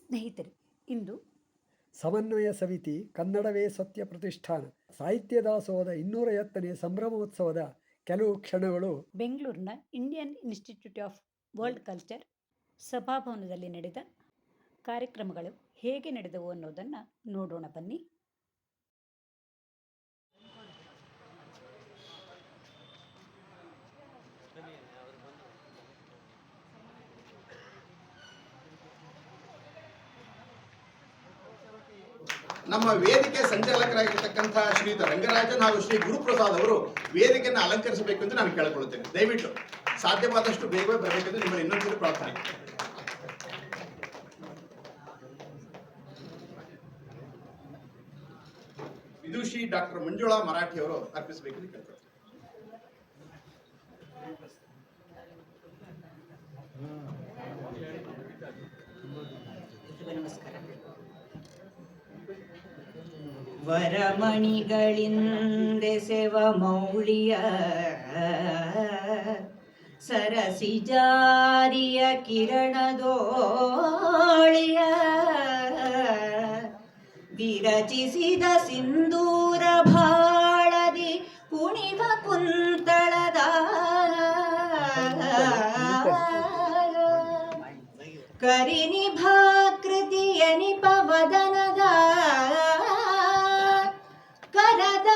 ಸ್ನೇಹಿತರೆ, ಇಂದು ಸಮನ್ವಯ ಸಮಿತಿ, ಕನ್ನಡವೇ ಸತ್ಯ ಪ್ರತಿಷ್ಠಾನ, ಸಾಹಿತ್ಯ ದಾಸೋಹದ 250ನೇ ಸಂಭ್ರಮೋತ್ಸವದ ಕೆಲವು ಕ್ಷಣಗಳು ಬೆಂಗಳೂರಿನ Indian Institute of World Culture ಸಭಾಭವನದಲ್ಲಿ ನಡೆದ ಕಾರ್ಯಕ್ರಮಗಳು ಹೇಗೆ ನಡೆದವು ಅನ್ನೋದನ್ನು ನೋಡೋಣ ಬನ್ನಿ. ನಮ್ಮ ವೇದಿಕೆ ಸಂಚಾಲಕರಾಗಿರ್ತಕ್ಕಂಥ ಶ್ರೀಯುತ ರಂಗರಾಜನ್ ಹಾಗೂ ಶ್ರೀ ಗುರುಪ್ರಸಾದ್ ಅವರು ವೇದಿಕೆಯನ್ನು ಅಲಂಕರಿಸಬೇಕು ಎಂದು ನಾನು ಕೇಳಿಕೊಳ್ಳುತ್ತೇನೆ. ದಯವಿಟ್ಟು ಸಾಧ್ಯವಾದಷ್ಟು ಬೇಗ ಬರಬೇಕೆಂದು ನಿಮ್ಮನ್ನು ಇನ್ನೊಂದು ಪ್ರಾರ್ಥನೆ. ವಿದುಷಿ ಡಾಕ್ಟರ್ ಮಂಜುಳಾ ಮರಾಠಿ ಅವರು ಅರ್ಪಿಸಬೇಕೆಂದು ಕೇಳ್ಕೊಳ್ತೇನೆ. ನಮಸ್ಕಾರ. ವರಮಣಿಗಳಿಂದೆಸೆವ ಮೌಳಿಯ ಸರಸಿ ಜಾರಿಯ ಕಿರಣದೋಳಿಯ ವಿರಚಿಸಿದ ಸಿಂಧೂರ ಭಾಳದಿ ಕುಣಿವ ಕುಂತಳದ ಕರಿನಿಭಾಕೃತಿಯ ನಿಪವದನದ ಕರದ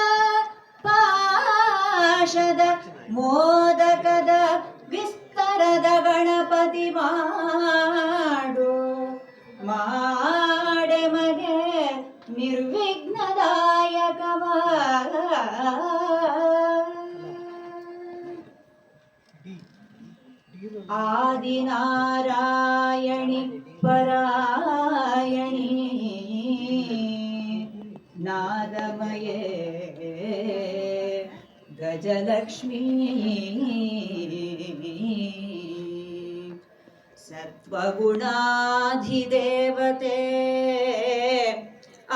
ಪಾಶದ ಮೋದಕದ ವಿಸ್ತರದ ಗಣಪತಿ ಮಾಡು ಮಾಡೆ ಮಗೆ ನಿರ್ವಿಘ್ನದಾಯಕವ ಆದಿನಾರಾಯಣಿ ಪರಾಯಣಿ ನಾದಮಯೇ ಗಜಲಕ್ಷ್ಮೀ ಸತ್ವಗುಣಾಧಿದೇವತೆ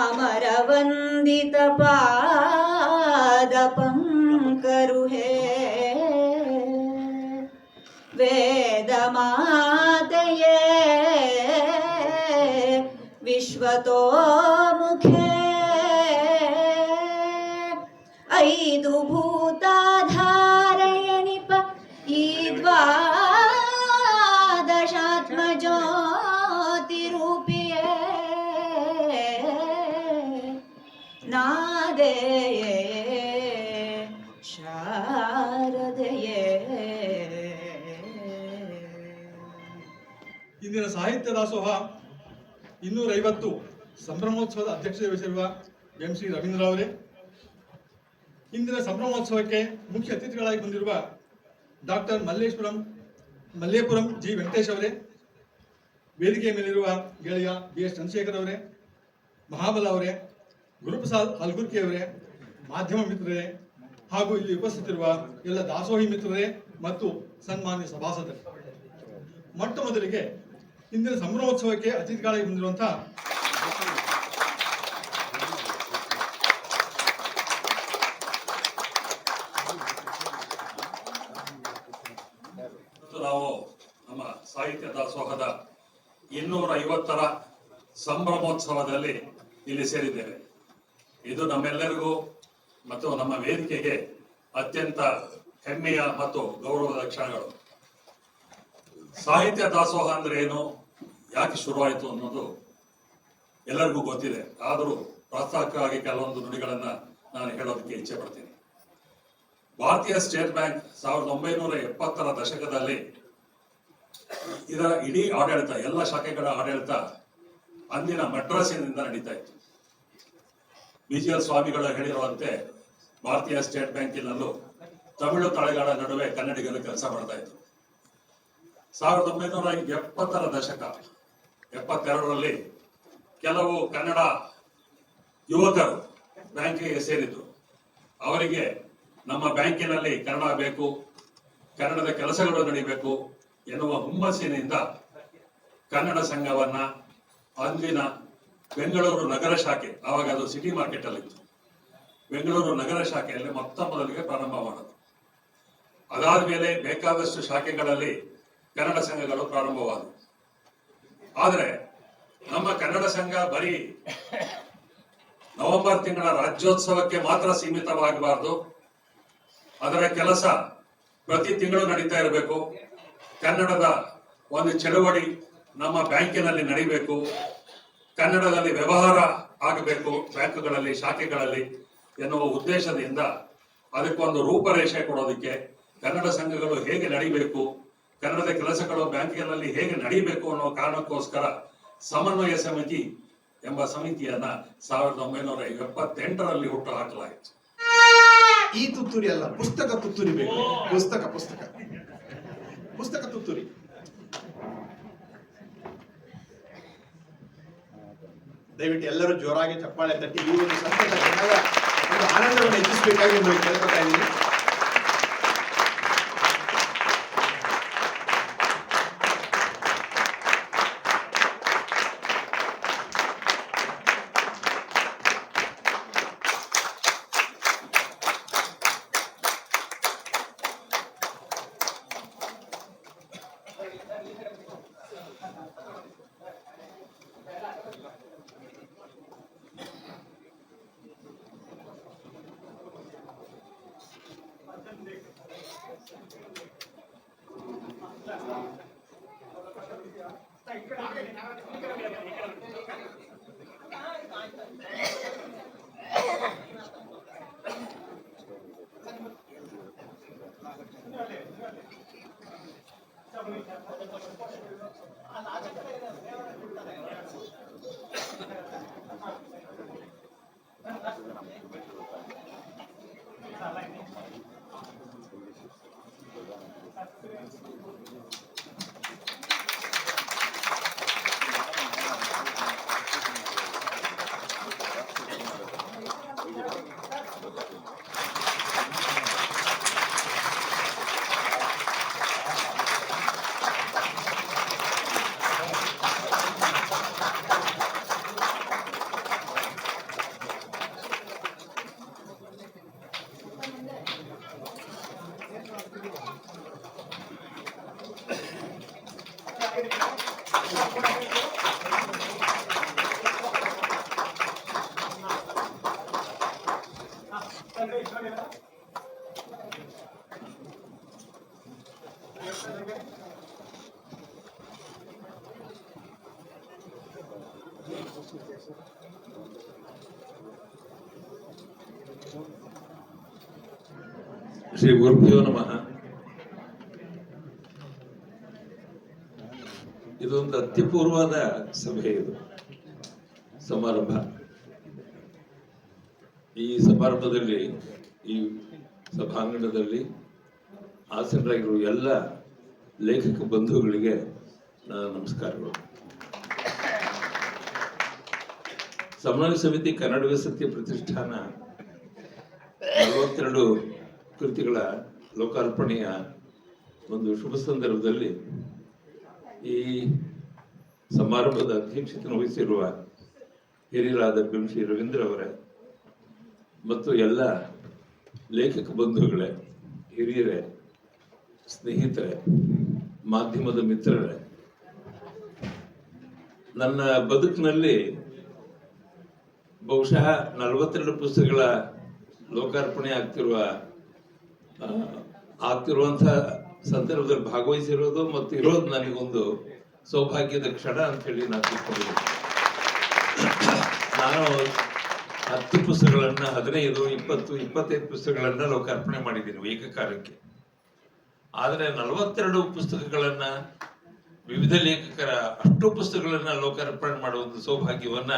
ಅಮರವಂದಿತ ಪಾದ ಪಂಕರುಹೇ ವೇದ ಮಾತೆಯೇ ವಿಶ್ವತೋಮುಖೇ ಐದು ಭೂತಾಧಾರಯಣಿಪ ಈ ದ್ವಾದಶಾತ್ಮಜ್ಯೋತಿರೂಪಿಯೇ ನಾದೆಯೇ ಶಾರದೆಯೇ. ಇಂದಿನ ಸಾಹಿತ್ಯ ದಾಸೋಹ 250 ಸಂಭ್ರಮೋತ್ಸವದ ಅಧ್ಯಕ್ಷತೆ ವಹಿಸಿರುವ ಎಂ ಸಿ ರವೀಂದ್ರ ಅವರೇ, ಇಂದಿನ ಸಂಭ್ರಮೋತ್ಸವಕ್ಕೆ ಮುಖ್ಯ ಅತಿಥಿಗಳಾಗಿ ಬಂದಿರುವ ಡಾಕ್ಟರ್ ಮಲ್ಲೇಪುರಂ ಜಿ ವೆಂಕಟೇಶ್ ಅವರೇ, ವೇದಿಕೆಯ ಮೇಲಿರುವ ಗೆಳೆಯ ಬಿ ಎಸ್ ಚಂದ್ರಶೇಖರ್ ಅವರೇ, ಮಹಾಬಲ ಅವರೇ, ಗುರುಪ್ರಸಾದ್ ಹಲ್ಗುರ್ಕಿ ಅವರೇ, ಮಾಧ್ಯಮ ಮಿತ್ರರೇ ಹಾಗೂ ಇಲ್ಲಿ ಉಪಸ್ಥಿತಿರುವ ಎಲ್ಲ ದಾಸೋಹಿ ಮಿತ್ರರೇ ಮತ್ತು ಸನ್ಮಾನ್ಯ ಸಭಾಸದರು, ಮೊಟ್ಟ ಮೊದಲಿಗೆ ಇಂದಿನ ಸಂಭ್ರಮೋತ್ಸವಕ್ಕೆ ಅತಿಥಿಗಳಾಗಿ ಬಂದಿರುವಂತಹ ನಾವು ನಮ್ಮ ಸಾಹಿತ್ಯ ದಾಸೋಹದ 250ರ ಸಂಭ್ರಮೋತ್ಸವದಲ್ಲಿ ಇಲ್ಲಿ ಸೇರಿದ್ದೇವೆ. ಇದು ನಮ್ಮೆಲ್ಲರಿಗೂ ಮತ್ತು ನಮ್ಮ ವೇದಿಕೆಗೆ ಅತ್ಯಂತ ಹೆಮ್ಮೆಯ ಮತ್ತು ಗೌರವದ ಕ್ಷಣಗಳು. ಸಾಹಿತ್ಯ ದಾಸೋಹ ಅಂದ್ರೆ ಏನು, ಯಾಕೆ ಶುರುವಾಯಿತು ಅನ್ನೋದು ಎಲ್ಲರಿಗೂ ಗೊತ್ತಿದೆ. ಆದರೂ ಪ್ರಾಸ್ತಾವಿಕವಾಗಿ ಕೆಲವೊಂದು ನುಡಿಗಳನ್ನ ನಾನು ಹೇಳೋದಕ್ಕೆ ಇಚ್ಛೆ ಪಡ್ತೀನಿ. ಭಾರತೀಯ ಸ್ಟೇಟ್ ಬ್ಯಾಂಕ್ 1970ರ ದಶಕದಲ್ಲಿ ಇದರ ಇಡೀ ಆಡಳಿತ, ಎಲ್ಲ ಶಾಖೆಗಳ ಆಡಳಿತ ಅಂದಿನ ಮಡ್ರಾಸಿನಿಂದ ನಡೀತಾ ಇತ್ತು. BGL ಸ್ವಾಮಿಗಳು ಹೇಳಿರುವಂತೆ ಭಾರತೀಯ ಸ್ಟೇಟ್ ಬ್ಯಾಂಕಿನಲ್ಲೂ ತಮಿಳು ತಳೆಗಳ ನಡುವೆ ಕನ್ನಡಿಗರು ಕೆಲಸ ಮಾಡ್ತಾ ಇತ್ತು. 1970ರ ದಶಕ 72ರಲ್ಲಿ ಕೆಲವು ಕನ್ನಡ ಯುವಕರು ಬ್ಯಾಂಕಿಗೆ ಸೇರಿದ್ರು. ಅವರಿಗೆ ನಮ್ಮ ಬ್ಯಾಂಕಿನಲ್ಲಿ ಕನ್ನಡ ಬೇಕು, ಕನ್ನಡದ ಕೆಲಸಗಳು ನಡೀಬೇಕು ಎನ್ನುವ ಹುಮ್ಮಸ್ಸಿನಿಂದ ಕನ್ನಡ ಸಂಘವನ್ನ ಅಂದಿನ ಬೆಂಗಳೂರು ನಗರ ಶಾಖೆ, ಆವಾಗ ಅದು ಸಿಟಿ ಮಾರ್ಕೆಟ್ ಅಲ್ಲಿತ್ತು, ಬೆಂಗಳೂರು ನಗರ ಶಾಖೆಯಲ್ಲಿ ಮೊತ್ತ ಮೊದಲಿಗೆ ಪ್ರಾರಂಭ ಮಾಡೋದು. ಅದಾದ್ಮೇಲೆ ಬೇಕಾದಷ್ಟು ಶಾಖೆಗಳಲ್ಲಿ ಕನ್ನಡ ಸಂಘಗಳು ಪ್ರಾರಂಭವಾದವು. ಆದರೆ ನಮ್ಮ ಕನ್ನಡ ಸಂಘ ಬರೀ ನವೆಂಬರ್ ತಿಂಗಳ ರಾಜ್ಯೋತ್ಸವಕ್ಕೆ ಮಾತ್ರ ಸೀಮಿತವಾಗಬಾರದು. ಅದರ ಕೆಲಸ ಪ್ರತಿ ತಿಂಗಳು ನಡೀತಾ ಇರಬೇಕು. ಕನ್ನಡದ ಒಂದು ಚಳವಳಿ ನಮ್ಮ ಬ್ಯಾಂಕಿನಲ್ಲಿ ನಡೀಬೇಕು. ಕನ್ನಡದಲ್ಲಿ ವ್ಯವಹಾರ ಆಗಬೇಕು ಬ್ಯಾಂಕುಗಳಲ್ಲಿ, ಶಾಖೆಗಳಲ್ಲಿ ಎನ್ನುವ ಉದ್ದೇಶದಿಂದ ಅದಕ್ಕೊಂದು ರೂಪರೇಷೆ ಕೊಡೋದಕ್ಕೆ, ಕನ್ನಡ ಸಂಘಗಳು ಹೇಗೆ ನಡೀಬೇಕು, ಕನ್ನಡದ ಕೆಲಸಗಳು ಬ್ಯಾಂಕ್ಗಳಲ್ಲಿ ಹೇಗೆ ನಡೀಬೇಕು ಅನ್ನೋ ಕಾರಣಕ್ಕೋಸ್ಕರ ಸಮನ್ವಯ ಸಮಿತಿ ಎಂಬ ಸಮಿತಿಯನ್ನ 1978ರಲ್ಲಿ ಹುಟ್ಟು ಹಾಕಲಾಯಿತು. ಈ ತುತ್ತೂರಿ ಅಲ್ಲ, ಪುಸ್ತಕ ತುತ್ತೂರಿ ಬೇಕು. ಪುಸ್ತಕ ತುತ್ತೂರಿ. ದಯವಿಟ್ಟು ಎಲ್ಲರೂ ಜೋರಾಗಿ ಚಪ್ಪಾಳೆ ತಟ್ಟಿ ಈ ಒಂದು ಸಂತಸ ಜನರ ಒಂದು ಆನಂದವನ್ನು ಹೆಚ್ಚಿಸಬೇಕಾಗಿ ನಿಮಗೆ ಕೇಳ್ಕೊತಾ ಇದ್ದೀನಿ. ಶ್ರೀ ಗುರುಭ್ಯೋ ನಮಃ. ಇದೊಂದು ಅತ್ಯಪೂರ್ವವಾದ ಸಭೆ, ಇದು ಸಮಾರಂಭ. ಈ ಸಮಾರಂಭದಲ್ಲಿ, ಈ ಸಭಾಂಗಣದಲ್ಲಿ ಆಸೀನರಾಗಿರುವ ಎಲ್ಲ ಲೇಖಕ ಬಂಧುಗಳಿಗೆ ನನ್ನ ನಮಸ್ಕಾರಗಳು. ಸಮನ್ವಯ ಸಮಿತಿ ಕನ್ನಡ ಸತ್ಯ ಪ್ರತಿಷ್ಠಾನ 42 ಕೃತಿಗಳ ಲೋಕಾರ್ಪಣೆಯ ಒಂದು ಶುಭ ಸಂದರ್ಭದಲ್ಲಿ ಈ ಸಮಾರಂಭದ ಅಧ್ಯಕ್ಷತೆ ವಹಿಸಿರುವ ಹಿರಿಯರಾದ ಶ್ರೀ ರವೀಂದ್ರ ಅವರೇ ಮತ್ತು ಎಲ್ಲ ಲೇಖಕ ಬಂಧುಗಳೇ, ಹಿರಿಯರೇ, ಸ್ನೇಹಿತರೆ, ಮಾಧ್ಯಮದ ಮಿತ್ರರೇ, ನನ್ನ ಬದುಕಿನಲ್ಲಿ ಬಹುಶಃ 42 ಪುಸ್ತಕಗಳ ಲೋಕಾರ್ಪಣೆ ಆಗ್ತಿರುವಂಥ ಸಂದರ್ಭದಲ್ಲಿ ಭಾಗವಹಿಸಿರೋದು ಮತ್ತು ಇರೋದು ನನಗೊಂದು ಸೌಭಾಗ್ಯದ ಕ್ಷಣ ಅಂತೇಳಿ ನಾನು ತಿಳ್ಕೊಂಡಿದ್ದೀನಿ. ನಾನು 10 ಪುಸ್ತಕಗಳನ್ನ, 15, 20, 25 ಪುಸ್ತಕಗಳನ್ನ ಲೋಕಾರ್ಪಣೆ ಮಾಡಿದ್ದೀನಿ ಏಕಕಾಲಕ್ಕೆ. ಆದರೆ 42 ಪುಸ್ತಕಗಳನ್ನ, ವಿವಿಧ ಲೇಖಕರ ಅಷ್ಟು ಪುಸ್ತಕಗಳನ್ನ ಲೋಕಾರ್ಪಣೆ ಮಾಡುವ ಒಂದು ಸೌಭಾಗ್ಯವನ್ನ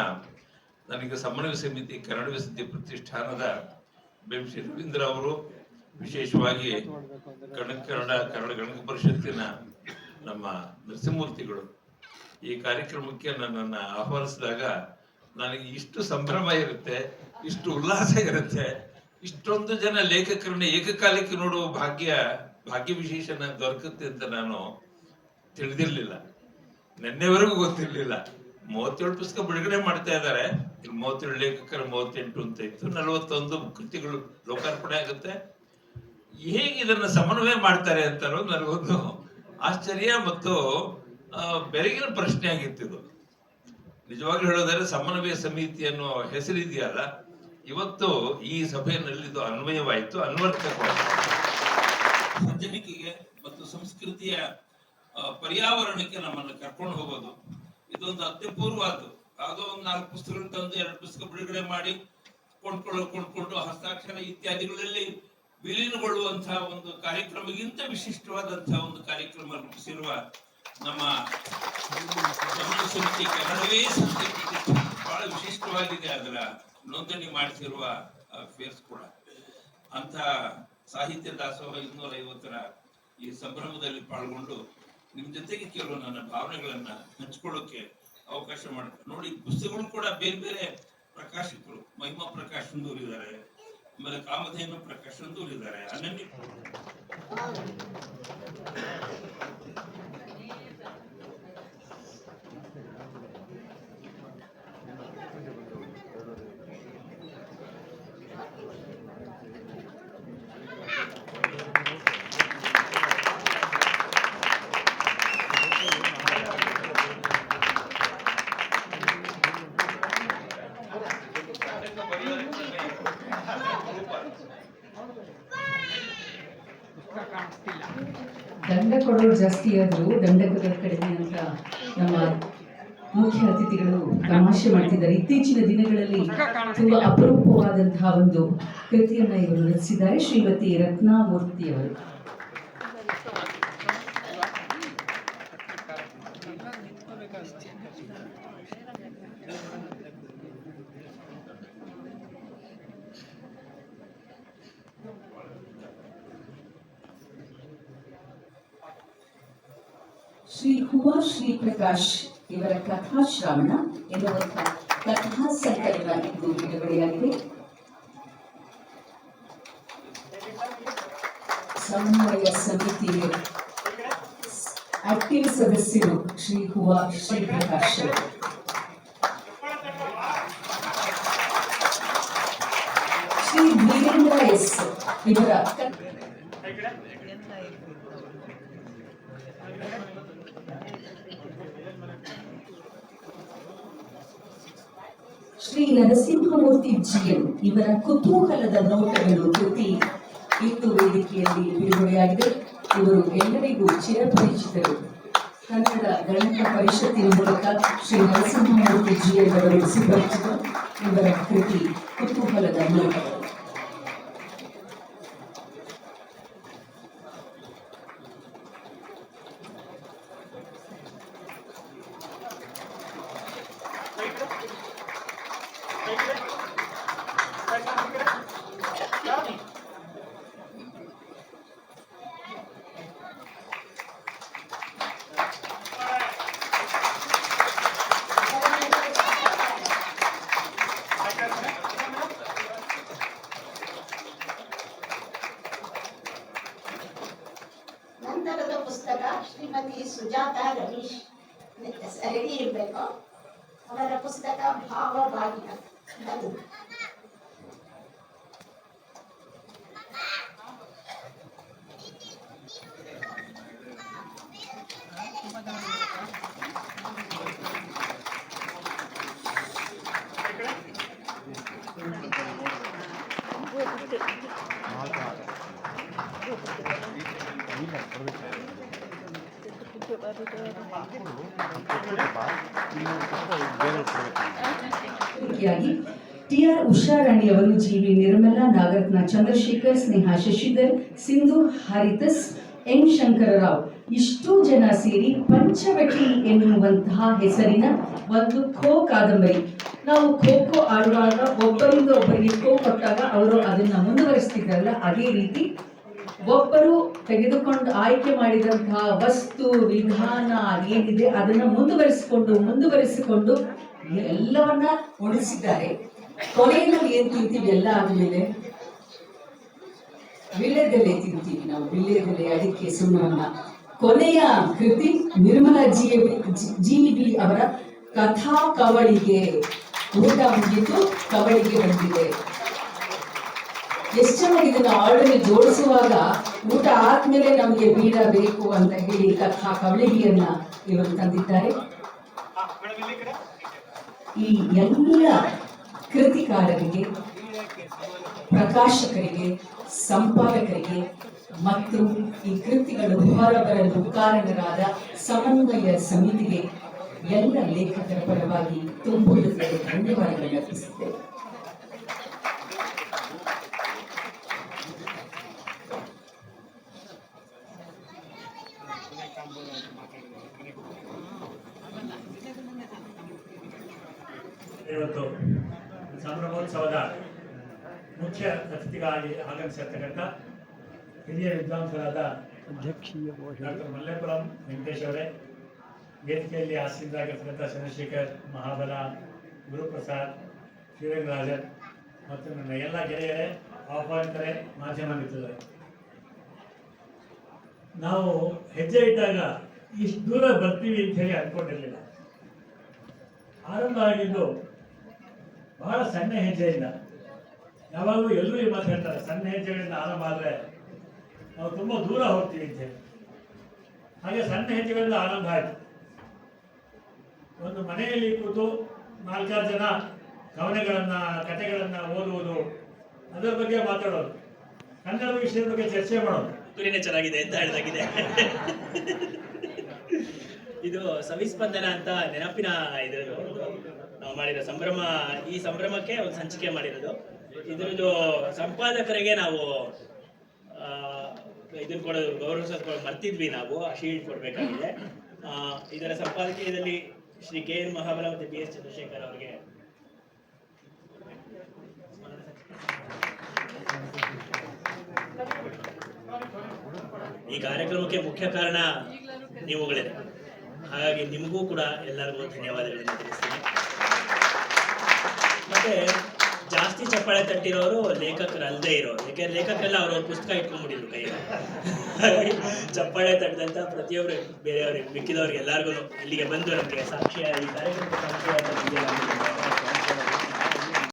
ನನಗೆ ಸಮನ್ವಯ ಸಮಿತಿ ಕನ್ನಡ ಸತ್ಯ ಪ್ರತಿಷ್ಠಾನದ ಶ್ರೀ ರವೀಂದ್ರ ಅವರು, ವಿಶೇಷವಾಗಿ ಕನ್ನಡ ಗಣಕ ಪರಿಷತ್ತಿನ ನಮ್ಮ ನರಸಿಂಹಮೂರ್ತಿಗಳು ಈ ಕಾರ್ಯಕ್ರಮಕ್ಕೆ ನನ್ನನ್ನು ಆಹ್ವಾನಿಸಿದಾಗ ನನಗೆ ಇಷ್ಟು ಸಂಭ್ರಮ ಇರುತ್ತೆ, ಇಷ್ಟು ಉಲ್ಲಾಸ ಇರುತ್ತೆ, ಇಷ್ಟೊಂದು ಜನ ಲೇಖಕರನ್ನ ಏಕಕಾಲಕ್ಕೆ ನೋಡುವ ಭಾಗ್ಯ ವಿಶೇಷ ದೊರಕುತ್ತೆ ಅಂತ ನಾನು ತಿಳಿದಿರ್ಲಿಲ್ಲ. ನಿನ್ನೆವರೆಗೂ ಗೊತ್ತಿರ್ಲಿಲ್ಲ. 37 ಪುಸ್ತಕ ಬಿಡುಗಡೆ ಮಾಡ್ತಾ ಇದ್ದಾರೆ. ಇಲ್ಲಿ 37 ಲೇಖಕರ 38 ಅಂತ ಇತ್ತು. 41 ಕೃತಿಗಳು ಲೋಕಾರ್ಪಣೆ ಆಗುತ್ತೆ. ಹೇಗೆ ಇದನ್ನ ಸಮನ್ವಯ ಮಾಡ್ತಾರೆ ಅಂತ ಅನ್ನೋದು ನನಗೊಂದು ಆಶ್ಚರ್ಯ ಮತ್ತು ಬೆರಗಿನ ಪ್ರಶ್ನೆ ಆಗಿತ್ತು. ನಿಜವಾಗ್ಲೂ ಹೇಳೋದಾದ್ರೆ ಸಮನ್ವಯ ಸಮಿತಿ ಅನ್ನೋ ಹೆಸರಿದೆಯಲ್ಲ, ಇವತ್ತು ಈ ಸಭೆಯಲ್ಲಿ ಇದು ಅನ್ವಯವಾಯಿತು, ಅನ್ವರ್ಥಕವಾಯಿತು. ಸಜ್ಜನಿಕೆಗೆ ಮತ್ತು ಸಂಸ್ಕೃತಿಯ ಪರ್ಯಾವರಣಕ್ಕೆ ನಮ್ಮನ್ನು ಕರ್ಕೊಂಡು ಹೋಗೋದು ಇದೊಂದು ಅತ್ಯಪೂರ್ವವಾದ್ದು. ಯಾವುದೋ ಒಂದು 4 ಪುಸ್ತಕಗಳು ತಂದು 2 ಪುಸ್ತಕ ಬಿಡುಗಡೆ ಮಾಡಿ ಕೊಂಡ್ಕೊಂಡು ಹಸ್ತಾಕ್ಷರ ಇತ್ಯಾದಿಗಳಲ್ಲಿ ವಿಲೀನಗೊಳ್ಳುವಂತಹ ಒಂದು ಕಾರ್ಯಕ್ರಮಕ್ಕಿಂತ ವಿಶಿಷ್ಟವಾದಂತಹ ಒಂದು ಕಾರ್ಯಕ್ರಮ ರೂಪಿಸಿರುವ ನಮ್ಮ ಸಮಿತಿ ಕನ್ನಡವೇ ಸತ್ಯ ಪ್ರತಿಷ್ಠಾನ ಬಹಳ ವಿಶಿಷ್ಟವಾಗಿದೆ. ಅದರ ನೋಂದಣಿ ಮಾಡಿಸಿರುವ ಫೇರ್ಸ್ ಕೂಡ ಅಂತ ಸಾಹಿತ್ಯ ದಾಸೋಹ 250ರ ಈ ಸಂಭ್ರಮದಲ್ಲಿ ಪಾಲ್ಗೊಂಡು ನಿಮ್ ಜೊತೆಗೆ ಕೆಲವು ನನ್ನ ಭಾವನೆಗಳನ್ನ ಹಂಚ್ಕೊಳ್ಳೋಕೆ ಅವಕಾಶ ಮಾಡ್ತಾರೆ. ನೋಡಿ, ಪುಸ್ತಕಗಳು ಕೂಡ ಬೇರೆ ಬೇರೆ ಪ್ರಕಾಶಕರು, ಮಹಿಮಾ ಪ್ರಕಾಶ್ ಅಂದೂರ್ ಇದ್ದಾರೆ, ಆಮೇಲೆ ಕಾಮಧೇನು ಪ್ರಕಾಶ್ ಅಂದೂರ್ ಇದ್ದಾರೆ, ಅನನ್ಯ ದಂಡ ಕೊಡೋರು ಜಾಸ್ತಿ ಆದರೂ ದಂಡ ಕೊಡೋರು ಕಡಿಮೆ ಅಂತ ನಮ್ಮ ಮುಖ್ಯ ಅತಿಥಿಗಳು ತಮಾಷೆ ಮಾಡ್ತಿದ್ದಾರೆ. ಇತ್ತೀಚಿನ ದಿನಗಳಲ್ಲಿ ತುಂಬಾ ಅಪರೂಪವಾದಂತಹ ಒಂದು ಕೃತಿಯನ್ನ ಇವರು ರಚಿಸಿದ್ದಾರೆ, ಶ್ರೀಮತಿ ರತ್ನಾಮೂರ್ತಿಯವರು. ಶ್ರೀ ಹುವಾ ಶ್ರೀ ಪ್ರಕಾಶ್ ಇವರ ಕಥಾಶ್ರವಣ ಎನ್ನುವಂತಹ ಕಥಾ ಸಂಕಲನ ಇಂದು ಬಿಡುಗಡೆಯಾಗಿದೆ. ಸಮನ್ವಯ ಸಮಿತಿ ಆಕ್ಟಿವ್ ಸದಸ್ಯರು ಶ್ರೀ ಹುವಾ ಶ್ರೀ ಪ್ರಕಾಶ್. ಶ್ರೀ ಧೀರೇಂದ್ರ ಎಸ್ ಇವರ ಶ್ರೀ ನರಸಿಂಹಮೂರ್ತಿ ಜಿಎಂ ಇವರ ಕುತೂಹಲದ ನೋಟಗಳು ಕೃತಿ ಇಂದು ವೇದಿಕೆಯಲ್ಲಿ ಬಿಡುಗಡೆಯಾಗಿದೆ. ಇವರು ಎಲ್ಲರಿಗೂ ಚಿರಪರಿಚಿತರು. ಕನ್ನಡ ಗಣಕ ಪರಿಷತ್ತಿನ ಮೂಲಕ ಶ್ರೀ ನರಸಿಂಹಮೂರ್ತಿ ಜಿಎಂ ಅವರು ಸುಪರಿಚಿತರು. ಇವರ ಕೃತಿ ಕುತೂಹಲದ ನೋಟಗಳು. ನಂತರದ ಪುಸ್ತಕ ಶ್ರೀಮತಿ ಸುಜಾತಾ ರಮೇಶ್ ರೆಡಿ ಇರಬೇಕು. ಅವರ ಪುಸ್ತಕ ಭಾವಭಾಗಿನ. ಅದು ಟಿ.ಆರ್. ಉಷಾರಾಣಿ ಅವರು, ಜಿ.ವಿ. ನಿರ್ಮಲಾ, ನಾಗರತ್ನ ಚಂದ್ರಶೇಖರ್, ಸ್ನೇಹಾ ಶಶಿಧರ್, ಸಿಂಧು ಹಾರಿತಸ್, ಎನ್ ಶಂಕರರಾವ್ ಇಷ್ಟೂ ಜನ ಸೇರಿ ಪಂಚವಟಿ ಎನ್ನುವಂತಹ ಹೆಸರಿನ ಒಂದು ಖೋ ಕಾದಂಬರಿ. ನಾವು ಖೋ ಆಡುವಾಗ ಒಬ್ಬರಿಂದ ಒಬ್ಬರಿಗೆ ಖೋ ಕೊಟ್ಟಾಗ ಅವರು ಅದನ್ನ ಮುಂದುವರಿಸ್ತಿದ್ರಲ್ಲ, ಅದೇ ರೀತಿ ಒಬ್ಬರು ತೆಗೆದುಕೊಂಡು ಆಯ್ಕೆ ಮಾಡಿದಂತಹ ವಸ್ತು ವಿಧಾನ ಏನಿದೆ ಅದನ್ನ ಮುಂದುವರಿಸಿಕೊಂಡು ಎಲ್ಲವನ್ನ ಉಳಿಸಿದ್ದಾರೆ. ಕೊನೆಯಲ್ಲಿ ಏನ್ ತಿಂತೀವಿ ಎಲ್ಲ ಆದ್ಮೇಲೆ ವಿಳ್ಯದೆಲೆ ತಿಂತೀವಿ ನಾವು, ವಿಳ್ಯದೆಲೆ, ಅಡಿಕೆ, ಸುಣ್ಣವನ್ನ. ಕೊನೆಯ ಕೃತಿ ನಿರ್ಮಲಾ ಜಿ.ಬಿ. ಅವರ ಕಥಾ ಕವಳಿಗೆ. ಊಟ ಮುಗಿದು ಕವಳಿಗೆ ಬಂದಿದೆ. ಎಷ್ಟು ಚೆನ್ನಾಗಿ ಇದನ್ನ ಆರ್ಡರ್ ಜೋಡಿಸುವಾಗ ಊಟ ಆದ್ಮೇಲೆ ನಮಗೆ ಬೀಡ ಬೇಕು ಅಂತ ಹೇಳಿ ಕಥಾ ಕವಳಿಗೆಯನ್ನ ಇವರು ತಂದಿದ್ದಾರೆ. ಈ ಎಲ್ಲ ಕೃತಿಕಾರರಿಗೆ, ಪ್ರಕಾಶಕರಿಗೆ, ಸಂಪಾದಕರಿಗೆ ಮತ್ತು ಈ ಕೃತಿಗಳು ಹೊರಬರಲು ಕಾರಣರಾದ ಸಮನ್ವಯ ಸಮಿತಿಗೆ ಎಲ್ಲ ಲೇಖಕರ ಪರವಾಗಿ ತುಂಬುವುದು ಧನ್ಯವಾದಗಳನ್ನು ಅರ್ಪಿಸುತ್ತೇವೆ. ಇವತ್ತು ಸಂಭ್ರಮೋತ್ಸವದ ಮುಖ್ಯ ಅತಿಥಿಗಳಾಗಿ ಆಗಮಿಸಿರ್ತಕ್ಕಂಥ ಹಿರಿಯ ವಿದ್ವಾಂಸರಾದ ಅಧ್ಯಕ್ಷೀಯ ಡಾಕ್ಟರ್ ಮಲ್ಲೇಪುರಂ ವೆಂಕಟೇಶ್ ಅವರೇ, ವೇದಿಕೆಯಲ್ಲಿ ಆಸೀನರಾಗಿರ್ತಕ್ಕಂಥ ಚಂದ್ರಶೇಖರ್, ಮಹಾಬಲ, ಗುರುಪ್ರಸಾದ್, ಶ್ರೀರಂಗರಾಜನ್ ಮತ್ತು ನನ್ನ ಎಲ್ಲ ಗೆಳೆಯರೇ, ಆಹ್ವಾನಿತರೇ, ಮಾಧ್ಯಮ ಮಿತ್ರರೇ, ನಾವು ಹೆಜ್ಜೆ ಇಟ್ಟಾಗ ಇಷ್ಟು ದೂರ ಬರ್ತೀವಿ ಅಂತ ಹೇಳಿ ಅಂದ್ಕೊಂಡಿರಲಿಲ್ಲ. ಆರಂಭ ಆಗಿದ್ದು ಬಹಳ ಸಣ್ಣ ಹೆಜ್ಜೆಯಿಂದ. ಯಾವಾಗಲೂ ಎಲ್ಲರೂ ಈ ಮಾತು ಹೇಳ್ತಾರೆ, ಸಣ್ಣ ಹೆಜ್ಜೆಗಳಿಂದ ಆರಂಭ ಆದರೆ ನಾವು ತುಂಬ ದೂರ ಹೋಗ್ತೀವಿ ಅಂತ ಹೇಳಿ. ಹಾಗೆ ಸಣ್ಣ ಹೆಜ್ಜೆಗಳಿಂದ ಆರಂಭ ಆಯಿತು. ಒಂದು ಮನೆಯಲ್ಲಿ ಕೂತು 4-6 ಜನ ಕವನಗಳನ್ನು, ಕಥೆಗಳನ್ನು ಓದುವುದು, ಅದರ ಬಗ್ಗೆ ಮಾತಾಡೋದು, ಕನ್ನಡ ವಿಷಯದ ಬಗ್ಗೆ ಚರ್ಚೆ ಮಾಡೋದು. ಗುರಿನೇ ಚೆನ್ನಾಗಿದೆ ಅಂತ ಹೇಳಿದಾಗಿದೆ. ಇದು ಸವಿಸ್ಪಂದನ ಅಂತ ನೆನಪಿನ ಇದು ನಾವು ಮಾಡಿರೋ ಸಂಭ್ರಮ. ಈ ಸಂಭ್ರಮಕ್ಕೆ ಒಂದು ಸಂಚಿಕೆ ಮಾಡಿರೋದು. ಇದ್ರದ್ದು ಸಂಪಾದಕರಿಗೆ ನಾವು ಇದನ್ನ ಕೊಡೋದು, ಗೌರವ ಮರ್ತಿದ್ವಿ ನಾವು, ಆ ಶೀಲ್ಡ್ ಕೊಡಬೇಕಾಗಿದೆ. ಇದರ ಸಂಪಾದಕೀಯದಲ್ಲಿ ಶ್ರೀ KN ಮಹಾಬಲ ಮತ್ತು BS ಚಂದ್ರಶೇಖರ್ ಅವರಿಗೆ ಈ ಕಾರ್ಯಕ್ರಮಕ್ಕೆ ಮುಖ್ಯ ಕಾರಣ ನೀವುಗಳೇ. ಹಾಗಾಗಿ ನಿಮಗೂ ಕೂಡ ಎಲ್ಲರಿಗೂ ಧನ್ಯವಾದಗಳನ್ನು ತಿಳಿಸ್ತೀನಿ. ಮತ್ತೆ ಜಾಸ್ತಿ ಚಪ್ಪಾಳೆ ತಟ್ಟಿರೋರು ಲೇಖಕರು ಅಲ್ಲದೆ ಇರೋರು, ಯಾಕೆಂದ್ರೆ ಲೇಖಕರೆಲ್ಲ ಅವ್ರವ್ರ ಪುಸ್ತಕ ಇಟ್ಕೊಂಡ್ಬಿಟ್ಟಿದ್ರು ಕೈಗೆ. ಹಾಗಾಗಿ ಚಪ್ಪಾಳೆ ತಟ್ಟದಂತ ಪ್ರತಿಯೊಬ್ಬರು ಬೇರೆಯವ್ರಿಗೆ ಮಿಕ್ಕಿದವ್ರಿಗೆ ಎಲ್ಲರಿಗೂ ಇಲ್ಲಿಗೆ ಬಂದು ನಮಗೆ ಸಾಕ್ಷಿಯ ಈ ಕಾರ್ಯಕ್ರಮಕ್ಕೆ ಸಾಕ್ಷಿಯಾದ